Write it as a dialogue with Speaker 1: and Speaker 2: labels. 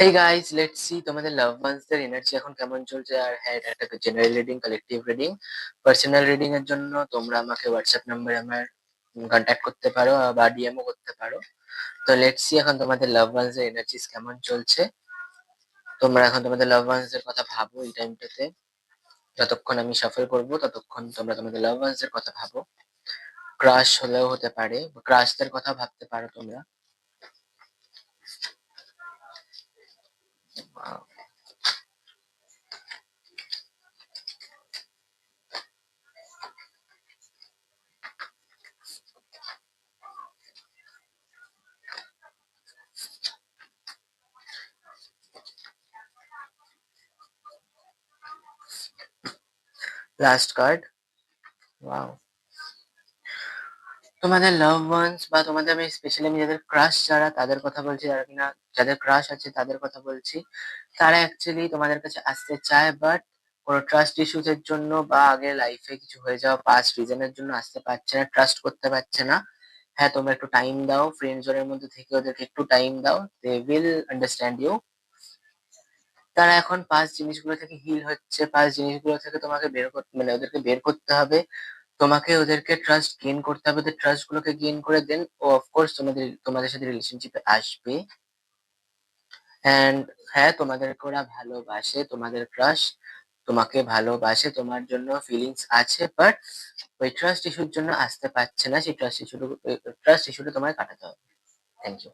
Speaker 1: Hey guys, let's see তোমাদের লাভ once দের energy এখন কেমন চলছে। আর হ্যাঁ, এটা একটা general reading, collective reading. Personal reading এর জন্য তোমরা আমাকে হোয়াটসঅ্যাপ নাম্বারে আমার কন্ট্যাক্ট করতে পারো বা ডিএমও করতে পারো। তো লেটস সি এখন তোমাদের লাভ ওয়ান্স এর এনার্জিস কেমন চলছে। তোমরা এখন তোমাদের লাভ ওয়ান্স এর কথা ভাবো এই টাইমটাতে। যতক্ষণ আমি সফল করবো ততক্ষণ তোমরা তোমাদের লাভ ওয়ান্স এর কথা ভাবো। ক্রাশ হলেও হতে পারে, ক্রাশদের কথা ভাবতে পারো তোমরা। Last card. ওয়াও, তোমাদের লাভ ওয়ান্স বা তোমাদের আমি স্পেশালি আমি যাদের ক্রাশ যারা তাদের কথা বলছি, যারা কিনা যাদের ক্রাশ আছে তাদের কথা বলছি। তারা অ্যাকচুয়ালি তোমাদের কাছে আসতে চায়, বাট কোনো ট্রাস্ট ইস্যুস এর জন্য বা আগে লাইফে কিছু হয়ে যাওয়া পাস্ট রিজনের জন্য আসতে পারছে না, ট্রাস্ট করতে পারছে না। হ্যাঁ, তোমরা একটু টাইম দাও, ফ্রেন্ড জোনের মধ্যে থেকে ওদেরকে একটু টাইম দাও, দে উইল আন্ডারস্ট্যান্ড ইউ। তারা এখন পাস্ট জিনিসগুলো থেকে হিল হচ্ছে, পাস্ট জিনিসগুলো থেকে তোমাকে বের করতে মানে ওদেরকে বের করতে হবে। তোমাকে ওদেরকে ট্রাস্ট গেইন করতে হবে, ওদের ট্রাস্ট গুলোকে গেইন করে দেন ও অফকোর্স তোমাদের তোমাদের সাথে রিলেশনশিপে আসবে। অ্যান্ড হ্যাঁ, তোমাদেরকে ওরা ভালোবাসে, তোমাদের ক্রাশ তোমাকে ভালোবাসে, তোমার জন্য ফিলিংস আছে, বাট ওই ট্রাস্ট ইস্যুর জন্য আসতে পারছে না। সেই ট্রাস্ট ইস্যুটা তোমায় কাটাতে হবে। Thank you.